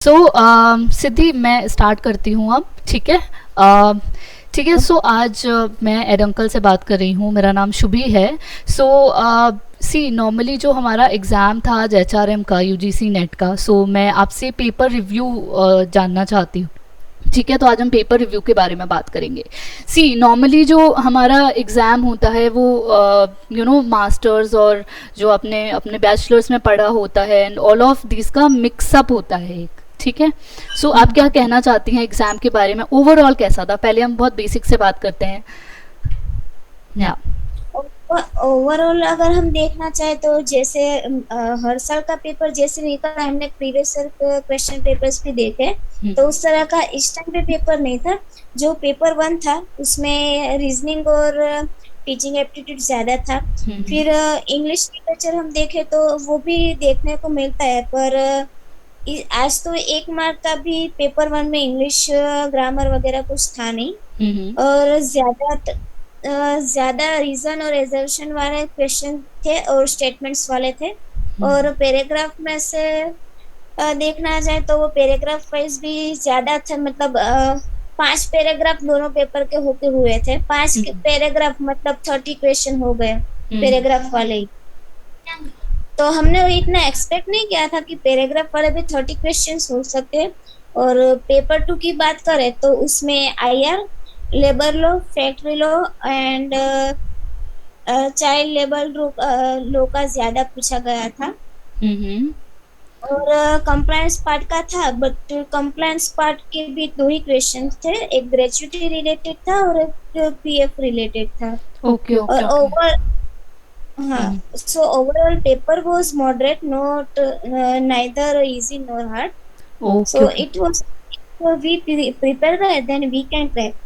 सिद्धि मैं स्टार्ट करती हूँ अब। ठीक है। ठीक है। आज मैं एड अंकल से बात कर रही हूँ। मेरा नाम शुभी है। सो नॉर्मली जो हमारा एग्ज़ाम था आज एचआरएम का, यूजीसी नेट का, मैं आपसे पेपर रिव्यू जानना चाहती हूँ। ठीक है। तो आज हम पेपर रिव्यू के बारे में बात करेंगे। नॉर्मली जो हमारा एग्ज़ाम होता है वो मास्टर्स और जो अपने अपने बैचलर्स में पढ़ा होता है एंड ऑल ऑफ दिस का मिक्सअप होता है एक। ठीक है। आप क्या कहना चाहती हैं एग्ज़ाम के बारे में? ओवरऑल कैसा था? पहले हम बहुत बेसिक से बात करते हैं। या ओवरऑल अगर हम देखना चाहे तो जैसे हर साल का पेपर जैसे निकला, हमने प्रीवियस ईयर क्वेश्चन पेपर्स भी देखे, तो उस तरह का इस टाइम पे पेपर नहीं था। जो पेपर वन था उसमें रीजनिंग और टीचिंग एप्टीट्यूड ज्यादा था। फिर इंग्लिश लिटरेचर हम देखें तो वो भी देखने को मिलता है, पर आज तो 1 मार्क का भी पेपर वन में इंग्लिश ग्रामर वगैरह कुछ था नहीं। और ज्यादा रीजन और एजर्शन वाले क्वेश्चन थे और स्टेटमेंट्स वाले थे। और पैराग्राफ में से देखना जाए तो वो पैराग्राफ वाइज भी ज्यादा थे, मतलब 5 पैराग्राफ दोनों पेपर के होके हुए थे। 5 पैराग्राफ मतलब 30 क्वेश्चन हो गए पैराग्राफ वाले ही। तो हमने इतना एक्सपेक्ट नहीं किया था कि पैराग्राफ वाले भी 30 क्वेश्चंस हो सकते हैं। और पेपर टू की बात करें तो उसमें IR, labour law, factory law and child labour law का ज्यादा पूछा गया था। और कंप्लायंस पार्ट का था, बट कंप्लायंस पार्ट के भी 2 ही क्वेश्चन थे। एक ग्रेचुटी रिलेटेड था और एक पीएफ रिलेटेड था। ओके और ओके ओके। ओवर हाँ, so overall paper was moderate, not neither easy nor hard. Okay So okay. it was, so we prepare that, then we can crack.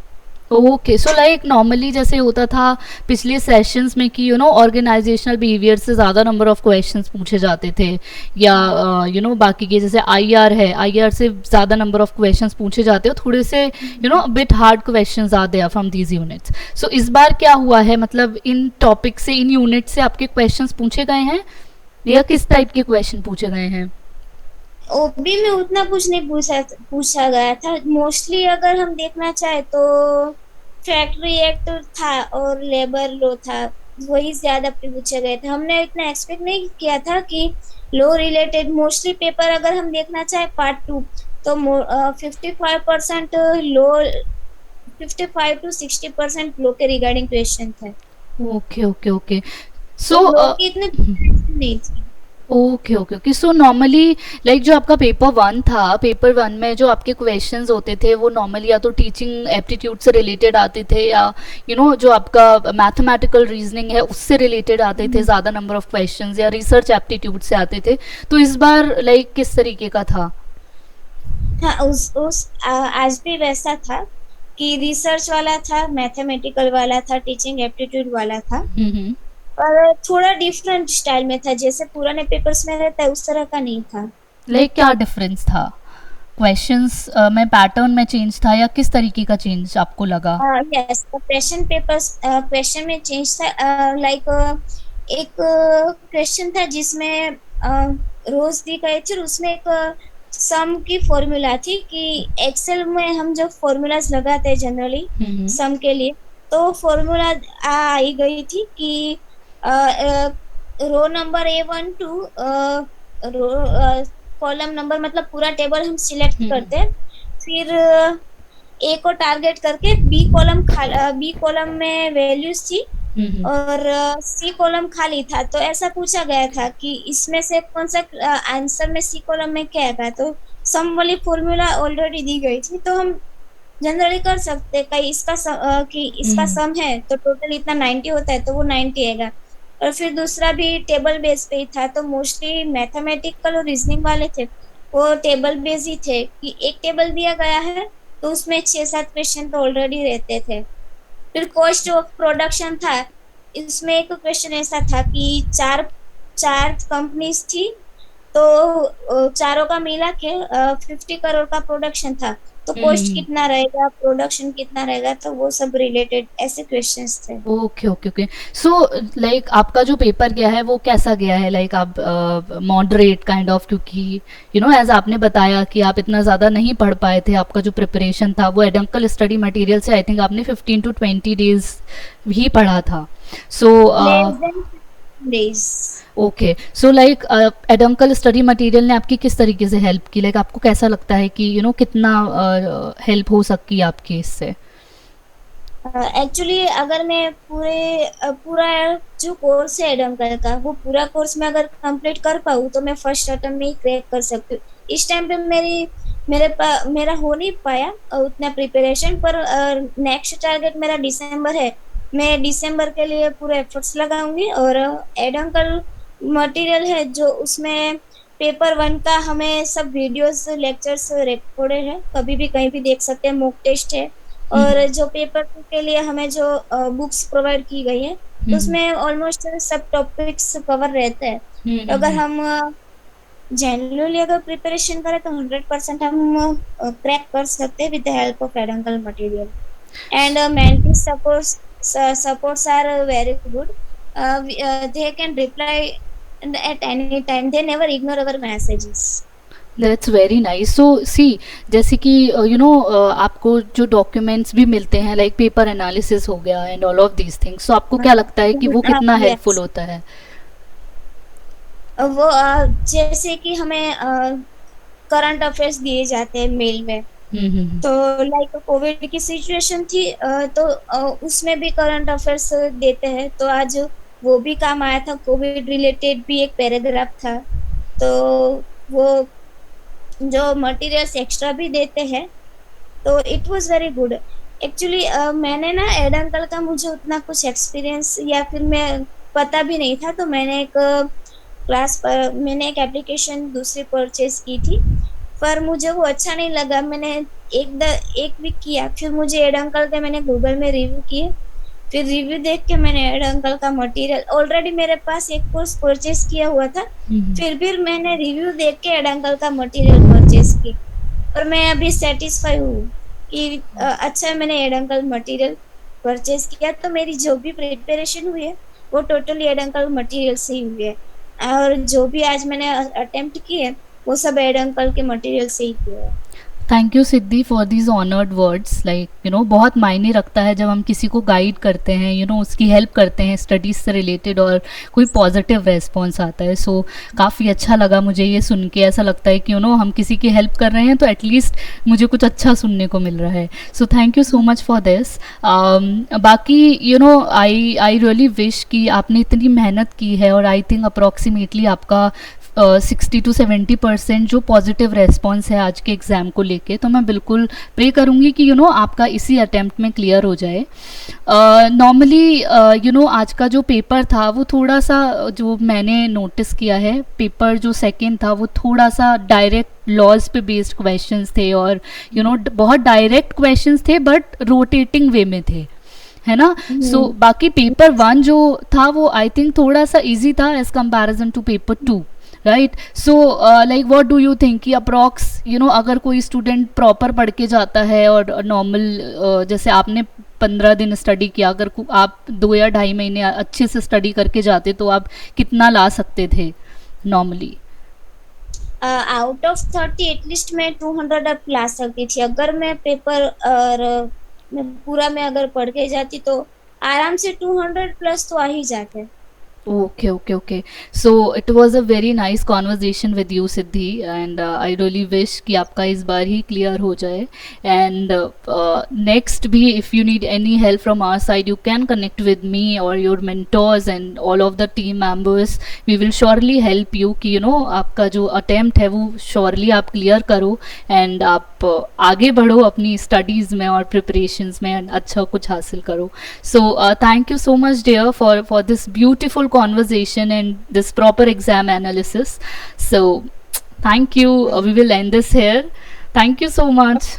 Okay. Like normally जैसे होता था पिछले sessions में कि organisational behaviour से ज़्यादा number of questions पूछे जाते थे, या बाकी के जैसे आईआर है, आईआर से ज़्यादा नंबर ऑफ क्वेश्चंस पूछे जाते हो, थोड़े से bit hard questions are there from these units. इस बार क्या हुआ है, मतलब इन टॉपिक से, इन यूनिट से आपके क्वेश्चंस पूछे गए हैं या किस टाइप के क्वेश्चन पूछे गए हैं? ओबी में उतना कुछ नहीं पूछा गया था। मोस्टली अगर हम देखना चाहे तो फैक्ट्री एक्ट था और लेबर लॉ था, वही ज्यादा पूछे गए थे। हमने इतना एक्सपेक्ट नहीं किया था कि लॉ रिलेटेड मोस्टली पेपर अगर हम देखना चाहे पार्ट टू तो 55% लॉ, 55 to 60% लॉ के रिगार्डिंग क्वेश्चन थे। Okay okay okay. तो सो लॉ की इतनी नहीं थी। Okay okay okay. Normally like जो आपका पेपर वन था, पेपर वन में जो आपके क्वेश्चंस होते थे वो नॉर्मली या तो टीचिंग एप्टीट्यूड से रिलेटेड आते थे, या जो आपका मैथमेटिकल रीजनिंग है उससे रिलेटेड आते थे ज़्यादा नंबर ऑफ क्वेश्चंस, या रिसर्च एप्टीट्यूड से आते थे। तो इस बार लाइक किस तरीके का था? हाँ, आज भी वैसा था कि रिसर्च वाला था, मैथमेटिकल वाला था, टीचिंग एप्टीट्यूड वाला था। पर थोड़ा डिफरेंट स्टाइल में था, जैसे पुराने पेपर्स में रहता है उस तरह का नहीं था। लाइक क्या डिफरेंस था? क्वेश्चंस में पैटर्न में चेंज था या किस तरीके का चेंज आपको लगा? यस, क्वेश्चन पेपर्स, क्वेश्चन में चेंज था। लाइक एक क्वेश्चन था जिसमें रोज दी गई थी, उसमें एक सम की फॉर्मूला थी कि एक्सेल में हम जो फॉर्मूलाज लगाते हैं जनरली सम के लिए, तो फॉर्मूला आई गई थी कि row number A1 to row column number, मतलब पूरा टेबल हम सिलेक्ट करते हैं। फिर ए को टारगेट करके बी कॉलम में वैल्यूज थी और सी कॉलम खाली था। तो ऐसा पूछा गया था कि इसमें से कौन सा आंसर में सी कॉलम में क्या है। तो सम वाली फॉर्मूला ऑलरेडी दी गई थी, तो हम जनरली कर सकते हैं कहीं कि इसका सम है तो टोटल इतना 90 होता है, तो वो 90 आएगा। और फिर दूसरा भी टेबल बेस पे ही था, तो मोस्टली मैथमेटिकल और रीजनिंग वाले थे वो टेबल बेस ही थे कि एक टेबल दिया गया है तो उसमें 6-7 क्वेश्चन तो ऑलरेडी रहते थे। फिर कॉस्ट ऑफ प्रोडक्शन था, इसमें एक क्वेश्चन ऐसा था कि चार चार कंपनीज थी, तो चारों का मिला के 50 करोड़ का प्रोडक्शन था। तो कॉस्ट हम्म। कितना रहेगा, प्रोडक्शन कितना रहेगा, तो वो सब रिलेटेड ऐसे क्वेश्चंस थे। Okay okay okay. So like आपका जो पेपर गया है वो कैसा गया है, लाइक आप मॉडरेट काइंड ऑफ, क्योंकि एज आपने बताया कि आप इतना ज़्यादा नहीं पढ़ पाए थे, आपका जो प्रिपरेशन था वो एडंकल स्टडी मटेरियल से आई थिंक आपने 15 to 20 days ही पढ़ा था। So less than days. Okay, so like एडंकल स्टडी मटेरियल ने आपकी किस तरीके से हेल्प की, लाइक आपको कैसा लगता है कि कितना हेल्प हो सकती है आपकी इससे? एक्चुअली अगर मैं पूरा जो कोर्स है एडंकल का, वो पूरा कोर्स मैं अगर कंप्लीट कर पाऊँ तो मैं फर्स्ट अटेम्प्ट में ही क्रैक कर सकती हूँ। इस टाइम पे मेरा हो नहीं पाया उतना प्रिपरेशन, पर नेक्स्ट टारगेट मेरा दिसंबर है। मैं दिसंबर के लिए पूरे एफर्ट्स लगाऊंगी, और एडंकल मटेरियल है जो उसमें पेपर 1 का हमें सब वीडियोस लेक्चर्स रिकॉर्डेड है, कभी भी कहीं भी देख सकते हैं, मॉक टेस्ट है। और हम्म जो पेपर 2 के लिए हमें जो बुक्स प्रोवाइड की गई है, तो हम्म उसमें ऑलमोस्ट सब टॉपिक्स कवर रहते हैं। तो अगर हम्म। हम जेन्युइनली अगर प्रिपरेशन करें तो 100% हम क्रैक कर सकते हैं विद द हेल्प ऑफ एडंकल material. And mentee supports are very good. They can reply at any time. They never ignore our messages. That's very nice. So see, जैसे कि आपको जो डॉक्यूमेंट्स भी मिलते हैं लाइक पेपर एनालिसिस हो गया and all of these things, so आपको क्या लगता है कि वो कितना हेल्पफुल Yes. होता है? वो जैसे कि हमें करंट अफेयर्स दिए जाते हैं मेल में। हम्म। तो लाइक कोविड की सिचुएशन थी, तो उसमें भी करंट अफेयर्स देते हैं, तो आज वो भी काम आया था। कोविड रिलेटेड भी एक पैराग्राफ था, तो वो जो मटेरियल्स एक्स्ट्रा भी देते हैं, तो it was very good. Actually मैंने ना एड अंकल का मुझे उतना कुछ एक्सपीरियंस या फिर मैं पता भी नहीं था, तो मैंने एक क्लास पर मैंने एक एप्लीकेशन दूसरी परचेज की थी, पर मुझे वो अच्छा नहीं लगा। मैंने एक वीक किया, फिर मुझे एड अंकल के मैंने गूगल में रिव्यू किए, फिर रिव्यू देख के मैंने एड अंकल का मटेरियल, ऑलरेडी मेरे पास एक कोर्स परचेज किया हुआ था, फिर भी मैंने रिव्यू देख के एड अंकल का मटेरियल परचेज की, और मैं अभी सेटिस्फाई हूँ कि अच्छा मैंने एड अंकल मटेरियल परचेज किया। तो मेरी जो भी प्रिपरेशन हुई है वो टोटली एड अंकल मटेरियल से ही हुई है, और जो भी आज मैंने अटेम्प्ट किए वो सब एड अंकल के मटेरियल से ही किया है। Thank you Siddhi for these honoured words, like बहुत मायने रखता है जब हम किसी को गाइड करते हैं, उसकी हेल्प करते हैं स्टडीज़ से रिलेटेड और कोई पॉजिटिव रेस्पॉन्स आता है। सो काफ़ी अच्छा लगा मुझे ये सुन के, ऐसा लगता है कि हम किसी की हेल्प कर रहे हैं तो एटलीस्ट मुझे कुछ अच्छा सुनने को मिल रहा है। So thank you so much for this. बाकी आई रियली विश कि आपने इतनी मेहनत की है, और आई थिंक अप्रॉक्सीमेटली आपका 60 to 70% जो पॉजिटिव रेस्पॉन्स है आज के एग्ज़ाम को लेके, तो मैं बिल्कुल प्रे करूँगी कि आपका इसी अटेम्प्ट में क्लियर हो जाए। नॉर्मली आज का जो पेपर था वो थोड़ा सा, जो मैंने नोटिस किया है, पेपर जो सेकंड था वो थोड़ा सा डायरेक्ट लॉज पे बेस्ड क्वेश्चंस थे, और बहुत डायरेक्ट क्वेश्चंस थे बट रोटेटिंग वे में थे, है ना? सो बाकी पेपर 1 जो था वो आई थिंक थोड़ा सा इजी था as comparison to paper 2, right? So like what do you think कि अप्रॉक्स अगर कोई स्टूडेंट प्रॉपर पढ़ के जाता है और नॉर्मल जैसे आपने 15 दिन स्टडी किया, अगर आप 2 या 2.5 महीने अच्छे से स्टडी करके जाते तो आप कितना ला सकते थे नॉर्मली? आउट ऑफ 30 एटलीस्ट मैं 200 अप ला सकती थी, अगर मैं पेपर और मैं पूरा मैं अगर पढ़ के जाती तो आराम से 200 प्लस तो आ ही जाते। Okay, okay, okay. So it was a very nice conversation with you, Siddhi, and I really wish कि आपका इस बार ही clear हो जाए. And next भी if you need any help from our side, you can connect with me or your mentors and all of the team members. We will surely help you कि आपका जो attempt है वो surely आप clear करो, and आप आगे बढ़ो अपनी studies में और preparations में, and अच्छा कुछ हासिल करो. So thank you so much, dear, for this beautiful conversation and this proper exam analysis. So thank you. We will end this here. Thank you so much.